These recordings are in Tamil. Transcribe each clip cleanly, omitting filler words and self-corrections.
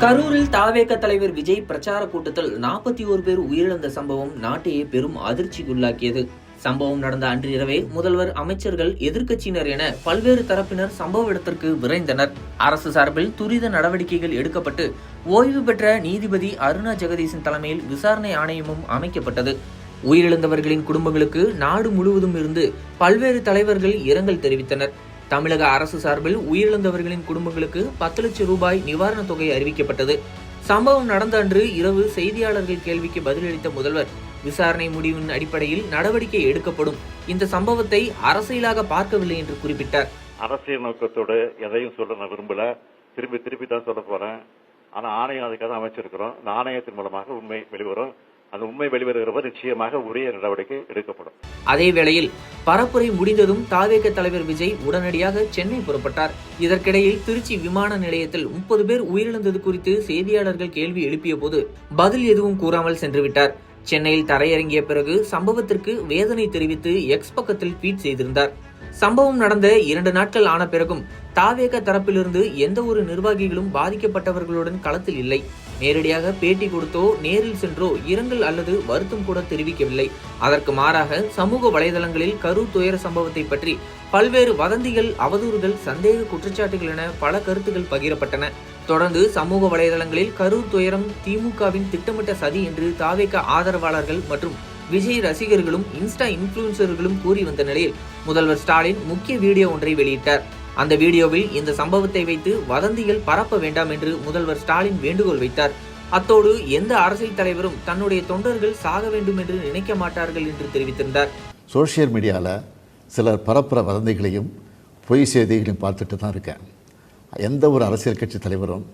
கரூரில் தாவேக தலைவர் விஜய் பிரச்சார கூட்டத்தில் 41 பேர் உயிரிழந்த சம்பவம் நாட்டையே பெரும் அதிர்ச்சிக்குள்ளாக்கியது. சம்பவம் நடந்த அன்றிரவே முதல்வர், அமைச்சர்கள், எதிர்க்கட்சியினர் என பல்வேறு தரப்பினர் சம்பவ இடத்திற்கு விரைந்தனர். அரசு சார்பில் துரித நடவடிக்கைகள் எடுக்கப்பட்டு ஓய்வு பெற்ற நீதிபதி அருணா ஜெகதீசன் தலைமையில் விசாரணை ஆணையமும் அமைக்கப்பட்டது. உயிரிழந்தவர்களின் குடும்பங்களுக்கு நாடு முழுவதும் இருந்து பல்வேறு தலைவர்கள் இரங்கல் தெரிவித்தனர். தமிழக அரசு சார்பில் உயிரிழந்தவர்களின் குடும்பங்களுக்கு 10 லட்சம் ரூபாய் நிவாரணத் தொகை அறிவிக்கப்பட்டது. சம்பவம் நடந்த அன்று இரவு செய்தியாளர்கள் கேள்விக்கு பதிலளித்த முதல்வர், விசாரணை முடிவின் அடிப்படையில் நடவடிக்கை எடுக்கப்படும், இந்த சம்பவத்தை அரசியலாக பார்க்கவில்லை என்று குறிப்பிட்டார். அரசியல் நோக்கத்தோடு எதையும் சொல்ல நான் விரும்பல, திருப்பி தான் சொல்ல போறேன். ஆனா ஆணையம் அதுக்காக அமைச்சிருக்கிறோம். இந்த ஆணையத்தின் மூலமாக உண்மை வெளிவரும். அந்த உண்மை வெளிவருகிறவர் நிச்சயமாக உரிய நடவடிக்கை எடுக்கப்படும். அதே வேளையில் பரப்புரை முடிந்ததும் தாவேக தலைவர் விஜய் உடனடியாக சென்னை புறப்பட்டார். இதற்கிடையில் திருச்சி விமான நிலையத்தில் 30 பேர் உயிரிழந்தது குறித்து செய்தியாளர்கள் கேள்வி எழுப்பிய போது பதில் எதுவும் கூறாமல் சென்றுவிட்டார். சென்னையில் தரையிறங்கிய பிறகு சம்பவத்திற்கு வேதனை தெரிவித்து எக்ஸ் பக்கத்தில் ட்வீட் செய்திருந்தார். சம்பவம் நடந்த 2 நாட்கள் ஆன பிறகும் தாவேக தரப்பிலிருந்து எந்த ஒரு நிர்வாகிகளும் பாதிக்கப்பட்டவர்களுடன் களத்தில் இல்லை. நேரடியாக பேட்டி கொடுத்தோ நேரில் சென்றோ இரங்கல் அல்லது வருத்தம் கூட தெரிவிக்கவில்லை. அதற்கு மாறாக சமூக வலைதளங்களில் கரூர் துயர சம்பவத்தை பற்றி பல்வேறு வதந்திகள், அவதூறுகள், சந்தேக குற்றச்சாட்டுகள் என பல கருத்துக்கள் பகிரப்பட்டன. தொடர்ந்து சமூக வலைதளங்களில் கரூர் துயரம் திமுகவின் திட்டமிட்ட சதி என்று தாவேக ஆதரவாளர்கள் மற்றும் விஜய் ரசிகர்களும் இன்ஸ்டா இன்ஃபுளுசர்களும் கூறி வந்த நிலையில் முதல்வர் ஸ்டாலின் முக்கிய வீடியோ ஒன்றை வெளியிட்டார். அந்த வீடியோவில் இந்த சம்பவத்தை வைத்து வதந்திகள் பரப்ப வேண்டாம் என்று முதல்வர் ஸ்டாலின் வேண்டுகோள் வைத்தார். அத்தோடு எந்த அரசியல் தலைவரும் தன்னுடைய தொண்டர்கள் சாக வேண்டும் என்று நினைக்க மாட்டார்கள் என்று தெரிவித்திருந்தார். சோசியல் மீடியாவில் சிலர் பரப்புற வதந்திகளையும் பொய் செய்திகளையும் பார்த்துட்டு தான் இருக்கேன். எந்த ஒரு அரசியல் கட்சி தலைவரும்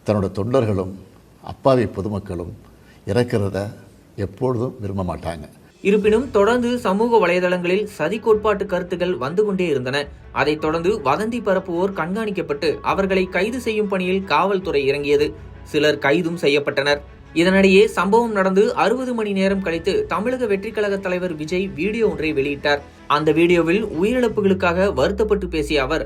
தன்னோட தொண்டர்களும் அப்பாவி பொதுமக்களும் இறக்கிறத எப்பொழுதும் விரும்ப மாட்டாங்க. இருப்பினும் தொடர்ந்து சமூக வலைதளங்களில் சதி கோட்பாட்டு கருத்துக்கள் வந்து கொண்டே இருந்தன. அதைத் தொடர்ந்து வதந்தி பரப்புவோர் கண்காணிக்கப்பட்டு அவர்களை கைது செய்யும் பணியில் காவல்துறை இறங்கியது. சிலர் கைதும் செய்யப்பட்டனர். இதனிடையே சம்பவம் நடந்து 60 மணி நேரம் கழித்து தமிழக வெற்றி கழக தலைவர் விஜய் வீடியோ ஒன்றை வெளியிட்டார். அந்த வீடியோவில் உயிரிழப்புகளுக்காக வருத்தப்பட்டு பேசிய அவர்,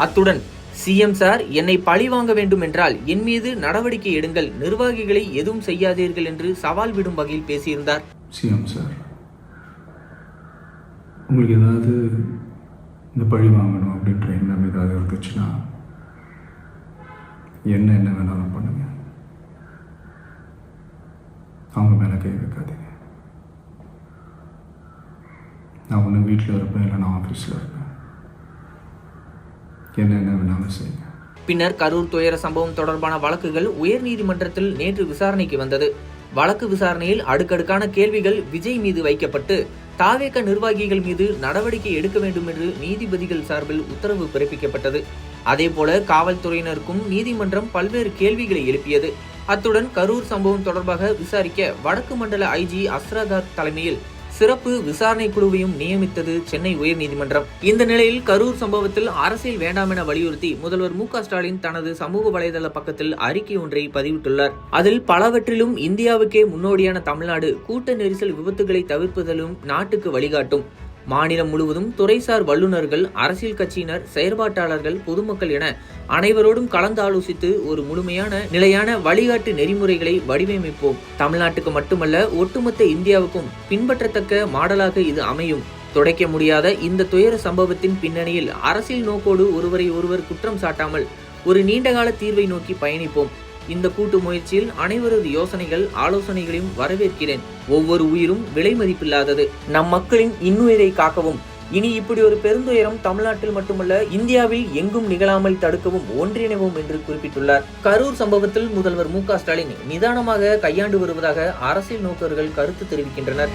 அத்துடன் சிஎம் சார், என்னை பழி வாங்க வேண்டும் என்றால் என் மீது நடவடிக்கை எடுங்கள், நிர்வாகிகளை எதுவும் செய்யாதீர்கள் என்று சவால் விடும் வகையில் பேசியிருந்தார். சிஎம் சார், உங்களுக்கு ஏதாவது இந்த பழி வாங்கணும் அப்படின்ற எண்ணம் ஏதாவது இருந்துச்சுன்னா என்ன வேணாலும் பண்ணுங்க. அவங்க மேலே கை வைக்காதீங்க. நான் ஒன்று வீட்டில் இருப்பேன், இல்லை நான் ஆஃபீஸில் இருப்பேன். என்ன வேணாலும் செய்யுங்க. பின்னர் கரூர் துயர சம்பவம் தொடர்பான வழக்குகள் உயர்நீதிமன்றத்தில் நேற்று விசாரணைக்கு வந்தது. வழக்கு விசாரணையில் அடுக்கடுக்கான கேள்விகள் விஜய் மீது வைக்கப்பட்டு தாவேக நிர்வாகிகள் மீது நடவடிக்கை எடுக்க வேண்டும் என்று நீதிபதிகள் சார்பில் உத்தரவு பிறப்பிக்கப்பட்டது. அதேபோல காவல்துறையினருக்கும் நீதிமன்றம் பல்வேறு கேள்விகளை எழுப்பியது. அத்துடன் கரூர் சம்பவம் தொடர்பாக விசாரிக்க வடக்கு மண்டல ஐஜி அஸ்ராதார் தலைமையில் சிறப்பு விசாரணை குழுவையும் நியமித்தது சென்னை உயர்நீதிமன்றம். இந்த நிலையில் கரூர் சம்பவத்தில் அரசியல் வேண்டாம் என வலியுறுத்தி முதல்வர் மு.க.ஸ்டாலின் தனது சமூக வலைதள பக்கத்தில் அறிக்கை ஒன்றை பதிவிட்டுள்ளார். அதில் பலவற்றிலும் இந்தியாவுக்கே முன்னோடியான தமிழ்நாடு கூட்ட நெரிசல் விபத்துகளை தவிர்ப்பதிலும் நாட்டுக்கு வழிகாட்டும். மாநிலம் முழுவதும் துறைசார் வல்லுநர்கள், அரசியல் கட்சியினர், செயற்பாட்டாளர்கள், பொதுமக்கள் என அனைவரோடும் கலந்து ஆலோசித்து ஒரு முழுமையான நிலையான வழிகாட்டு நெறிமுறைகளை வடிவமைப்போம். தமிழ்நாட்டுக்கு மட்டுமல்ல, ஒட்டுமொத்த இந்தியாவுக்கும் பின்பற்றத்தக்க மாடலாக இது அமையும். துடைக்க முடியாத இந்த துயர சம்பவத்தின் பின்னணியில் அரசியல் நோக்கோடு ஒருவரை ஒருவர் குற்றம் சாட்டாமல் ஒரு நீண்டகால தீர்வை நோக்கி பயணிப்போம். இந்த கூட்டு முயற்சியில் அனைவரது யோசனைகள், ஆலோசனைகளையும் வரவேற்கிறேன். ஒவ்வொரு உயிரும் விலை மதிப்பில்லாதது. நம் மக்களின் இன்னுயிரை காக்கவும், இனி இப்படி ஒரு பெருந்துயரம் தமிழ்நாட்டில் மட்டுமல்ல இந்தியாவில் எங்கும் நிகழாமல் தடுக்கவும் ஒன்றிணைவோம் என்று குறிப்பிட்டுள்ளார். கரூர் சம்பவத்தில் முதல்வர் மு.க.ஸ்டாலின் நிதானமாக கையாண்டு வருவதாக அரசியல் நோக்கர்கள் கருத்து தெரிவிக்கின்றனர்.